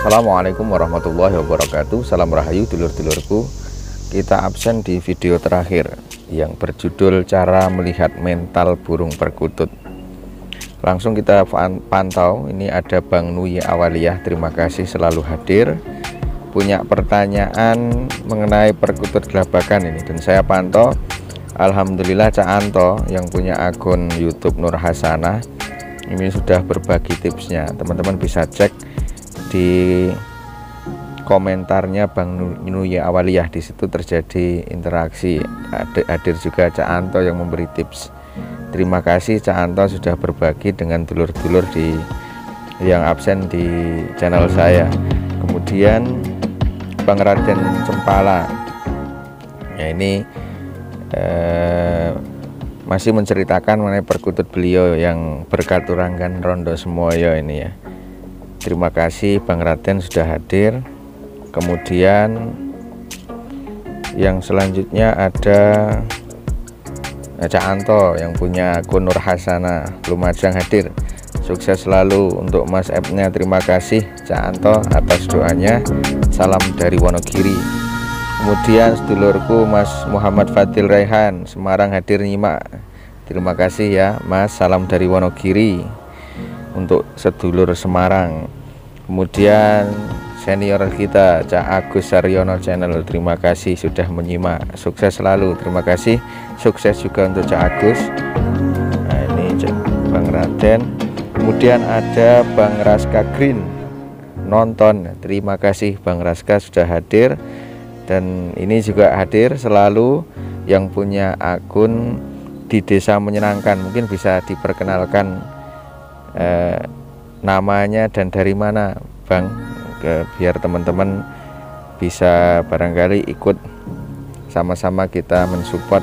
Assalamualaikum warahmatullahi wabarakatuh. Salam rahayu dulur-dulurku. Kita absen di video terakhir yang berjudul cara melihat mental burung perkutut. Langsung kita pantau. Ini ada Bang Nuyi Awaliyah, terima kasih selalu hadir. Punya pertanyaan mengenai perkutut gelabakan ini, dan saya pantau. Alhamdulillah Cak Anto yang punya akun YouTube Nur Hasanah ini sudah berbagi tipsnya. Teman-teman bisa cek di komentarnya Bang Nuyi Awaliyah, di situ terjadi interaksi. Hadir juga Cak Anto yang memberi tips. Terima kasih Cak Anto sudah berbagi dengan dulur-dulur yang absen di channel saya. Kemudian Bang Raden Cempala, ya ini masih menceritakan mengenai perkutut beliau yang berkaturangan Rondo Semoyo ini ya. Terima kasih Bang Raden sudah hadir. Kemudian yang selanjutnya ada Cak Anto yang punya akun Nur Hasanah, Lumajang, hadir. Sukses selalu untuk Mas F-nya. Terima kasih Cak Anto atas doanya. Salam dari Wonogiri. Kemudian sedulurku Mas Muhammad Fadil Raihan, Semarang, hadir nyimak. Terima kasih ya Mas, salam dari Wonogiri untuk sedulur Semarang. Kemudian senior kita Cak Agus Saryono Channel, terima kasih sudah menyimak. Sukses selalu, terima kasih. Sukses juga untuk Cak Agus. Nah ini Bang Raden. Kemudian ada Bang Raska Green nonton, terima kasih Bang Raska sudah hadir. Dan ini juga hadir selalu yang punya akun di Desa Menyenangkan. Mungkin bisa diperkenalkan namanya dan dari mana Bang, biar teman-teman bisa barangkali ikut sama-sama kita mensupport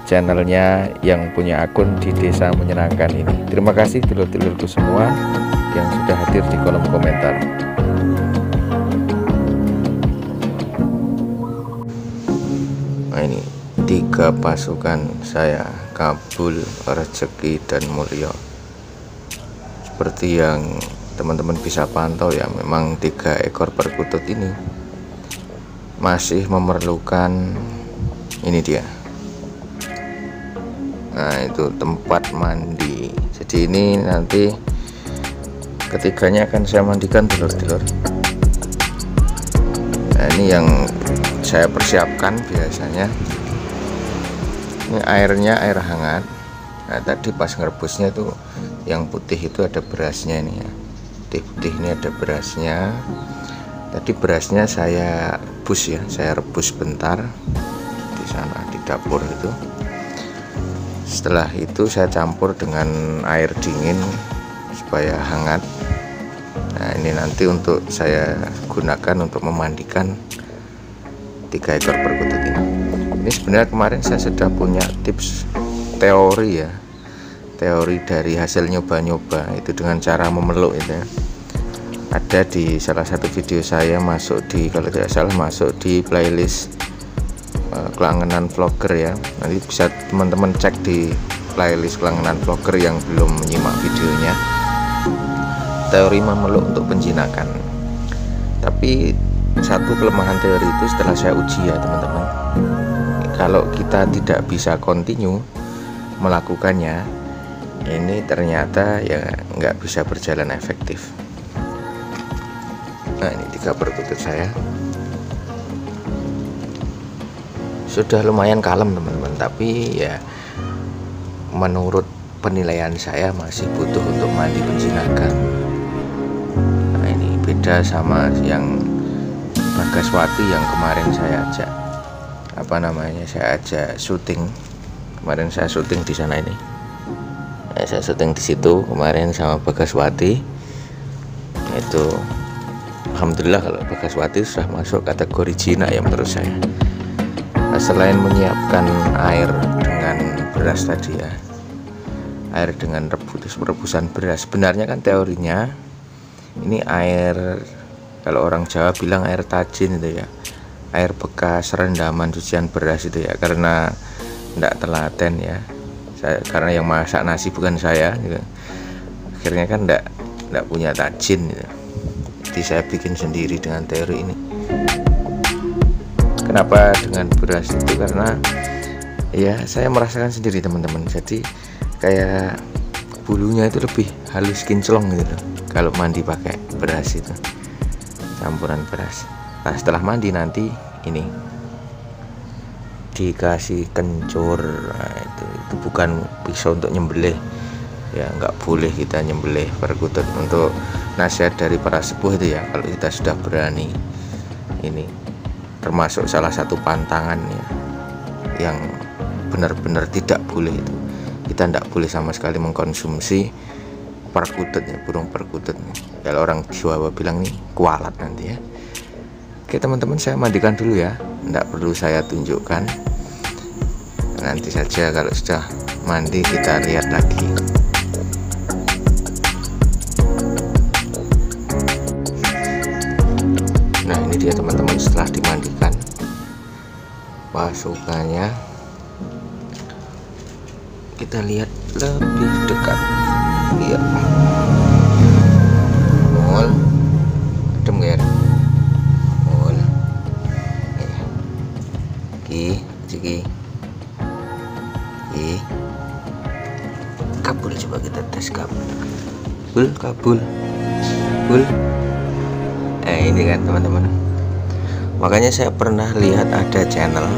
channelnya yang punya akun di Desa Menyenangkan ini. Terima kasih dulur-dulurku semua yang sudah hadir di kolom komentar. Nah ini 3 pasukan saya, kabul, rezeki, dan mulya. Seperti yang teman-teman bisa pantau ya, memang 3 ekor perkutut ini masih memerlukan ini dia. Nah itu tempat mandi. Jadi ini nanti ketiganya akan saya mandikan dulur-dulur. Nah ini yang saya persiapkan biasanya. Ini airnya air hangat. Nah tadi pas ngerebusnya tuh yang putih itu ada berasnya ini ya. Putih ini ada berasnya. Tadi berasnya saya rebus ya, saya rebus bentar di sana di dapur itu. Setelah itu saya campur dengan air dingin supaya hangat. Nah ini nanti untuk saya gunakan untuk memandikan 3 ekor perkutut ini. Ini sebenarnya kemarin saya sudah punya tips teori ya, teori dari hasil nyoba-nyoba itu dengan cara memeluk itu ya. Ada di salah satu video saya, masuk di, kalau tidak salah masuk di playlist Kelangenan Vlogger ya. Nanti bisa teman-teman cek di playlist Kelangenan Vlogger yang belum menyimak videonya, teori memeluk untuk penjinakan. Tapi satu kelemahan teori itu setelah saya uji ya teman-teman, kalau kita tidak bisa continue melakukannya, ini ternyata ya nggak bisa berjalan efektif. Nah ini 3 perkutut saya sudah lumayan kalem teman-teman, tapi ya menurut penilaian saya masih butuh untuk mandi penjinakan. Nah ini beda sama yang Bagaswati yang kemarin saya ajak saya ajak syuting. Kemarin saya syuting di sana ini. Nah, saya syuting di situ kemarin sama Bagaswati. Itu alhamdulillah kalau Bagaswati sudah masuk kategori jinak ya menurut saya. Nah, selain menyiapkan air dengan beras tadi ya, air dengan rebusan beras. Sebenarnya kan teorinya ini air, kalau orang Jawa bilang air tajin itu ya, air bekas rendaman cucian beras itu ya, karena tidak telaten ya. Karena yang masak nasi bukan saya gitu. Akhirnya kan tidak punya tajin gitu. Jadi saya bikin sendiri dengan teori ini. Kenapa dengan beras itu? Karena ya saya merasakan sendiri teman-teman. Jadi kayak bulunya itu lebih halus kinclong gitu kalau mandi pakai beras itu, campuran beras. Nah setelah mandi nanti ini dikasih kencur. Nah, itu bukan pisau untuk nyembelih ya, nggak boleh kita nyembelih perkutut. Untuk nasihat dari para sepuh itu ya, kalau kita sudah berani, ini termasuk salah satu pantangan ya, yang benar-benar tidak boleh itu, kita tidak boleh sama sekali mengkonsumsi perkutut ya, burung perkutut. Kalau orang Jawa bilang nih kualat nanti ya. Oke teman-teman, saya mandikan dulu ya, tidak perlu saya tunjukkan. Nanti saja kalau sudah mandi kita lihat lagi. Nah ini dia teman-teman, setelah dimandikan pasukannya, kita lihat lebih dekat ya. Mol adem ya, mol ki kabul. Coba kita tes kabul. Ini kan teman-teman, makanya saya pernah lihat ada channel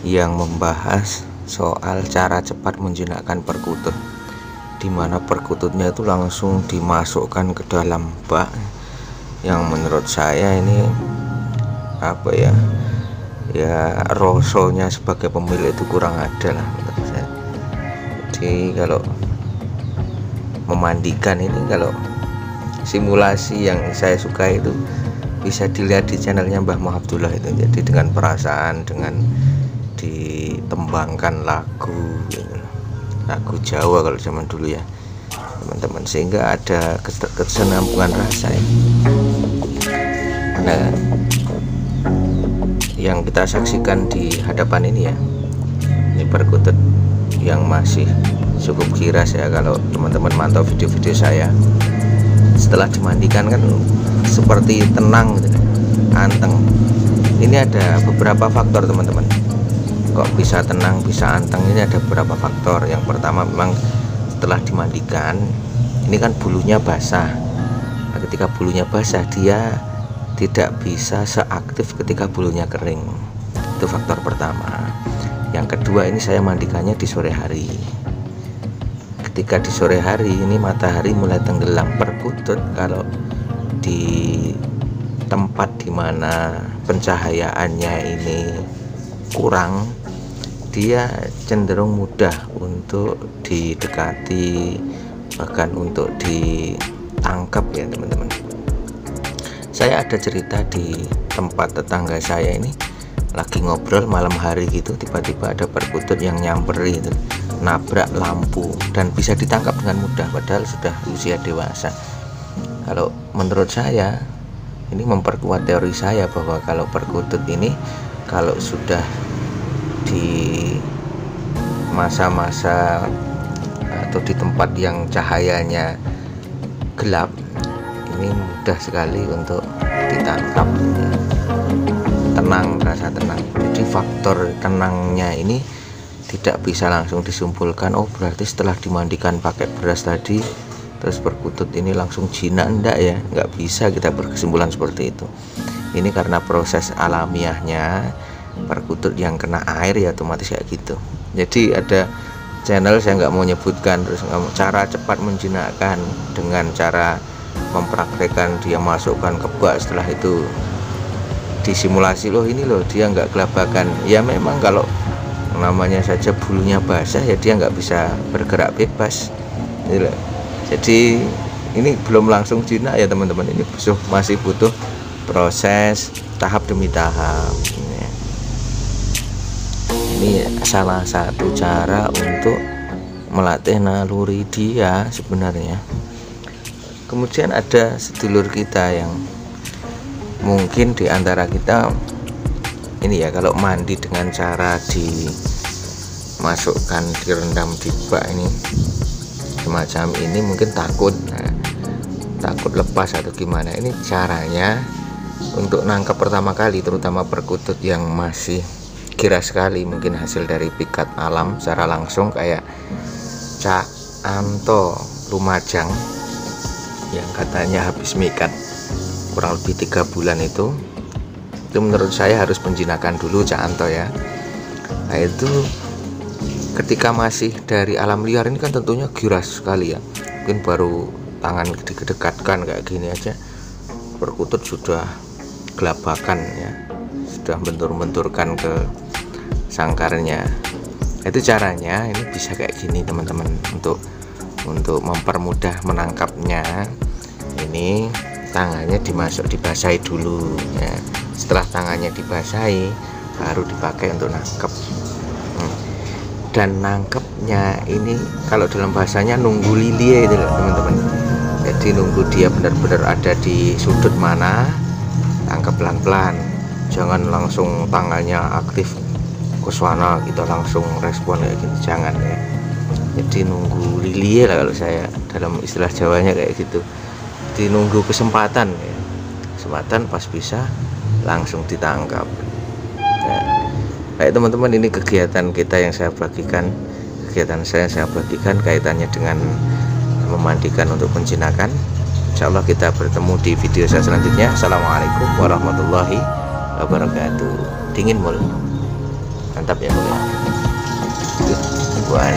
yang membahas soal cara cepat menjinakkan perkutut, dimana perkututnya itu langsung dimasukkan ke dalam bak, yang menurut saya ini apa ya, rasonya sebagai pemilik itu kurang ada lah menurut saya. Jadi kalau memandikan ini, kalau simulasi yang saya suka itu bisa dilihat di channelnya Mbah Mo Abdullah itu. Jadi dengan perasaan, dengan ditembangkan lagu Jawa kalau zaman dulu ya teman-teman, sehingga ada kesenambungan rasa ya. Nah yang kita saksikan di hadapan ini ya, ini perkutut yang masih cukup kiras ya. Kalau teman-teman mantau video-video saya, setelah dimandikan kan seperti tenang gitu, anteng. Ini ada beberapa faktor teman-teman, kok bisa tenang bisa anteng. Ini ada beberapa faktor. Yang pertama, memang setelah dimandikan ini kan bulunya basah. Nah, ketika bulunya basah dia tidak bisa seaktif ketika bulunya kering. Itu faktor pertama. Yang kedua, ini saya mandikannya di sore hari. Ketika di sore hari ini matahari mulai tenggelam, perkutut kalau di tempat dimana pencahayaannya ini kurang, dia cenderung mudah untuk didekati, bahkan untuk ditangkap ya teman-teman. Saya ada cerita di tempat tetangga saya ini, lagi ngobrol malam hari gitu, tiba-tiba ada perkutut yang nyamperin itu, nabrak lampu dan bisa ditangkap dengan mudah padahal sudah usia dewasa. Kalau menurut saya ini memperkuat teori saya bahwa kalau perkutut ini kalau sudah di masa-masa atau di tempat yang cahayanya gelap, ini mudah sekali untuk ditangkap. Tenang, rasa tenang. Jadi faktor tenangnya ini tidak bisa langsung disimpulkan, oh berarti setelah dimandikan pakai beras tadi terus perkutut ini langsung jinak. Enggak ya, nggak bisa kita berkesimpulan seperti itu. Ini karena proses alamiahnya perkutut yang kena air ya otomatis kayak gitu. Jadi ada channel, saya nggak mau nyebutkan, terus cara cepat menjinakkan dengan cara mempraktekkan dia masukkan ke bak, setelah itu disimulasi, loh ini loh dia nggak kelabakan. Ya memang kalau namanya saja bulunya basah ya dia nggak bisa bergerak bebas. Jadi ini belum langsung jinak ya teman-teman, ini masih butuh proses tahap demi tahap. Ini salah satu cara untuk melatih naluri dia sebenarnya. Kemudian ada sedulur kita yang mungkin diantara kita ini ya, kalau mandi dengan cara dimasukkan direndam di bak ini semacam ini mungkin takut. Nah, takut lepas atau gimana. Ini caranya untuk nangkap pertama kali, terutama perkutut yang masih kira sekali, mungkin hasil dari pikat alam secara langsung kayak Cak Anto Lumajang yang katanya habis mikat kurang lebih 3 bulan itu menurut saya harus menjinakkan dulu Cak Anto ya. Nah itu ketika masih dari alam liar ini kan tentunya giras sekali ya, mungkin baru tangan didekatkan kayak gini aja perkutut sudah gelabakan ya, sudah bentur-benturkan ke sangkarnya. Itu caranya, ini bisa kayak gini teman-teman. Untuk mempermudah menangkapnya, ini tangannya dibasahi dulu ya. Setelah tangannya dibasahi baru dipakai untuk nangkep. Dan nangkepnya ini kalau dalam bahasanya nunggu lilie itu loh teman-teman. Jadi nunggu dia benar-benar ada di sudut mana, tangkap pelan-pelan, jangan langsung tangannya aktif ke sana kita langsung respon kayak gitu, jangan ya. Jadi nunggu lilie lah kalau saya dalam istilah Jawanya kayak gitu. Jadi nunggu kesempatan ya, kesempatan pas bisa langsung ditangkap ya. Baik teman-teman, ini kegiatan kita yang saya bagikan, kegiatan saya bagikan kaitannya dengan memandikan untuk penjinakan. Insya Allah kita bertemu di video saya selanjutnya. Assalamualaikum warahmatullahi wabarakatuh. Dingin mul, mantap ya. Buah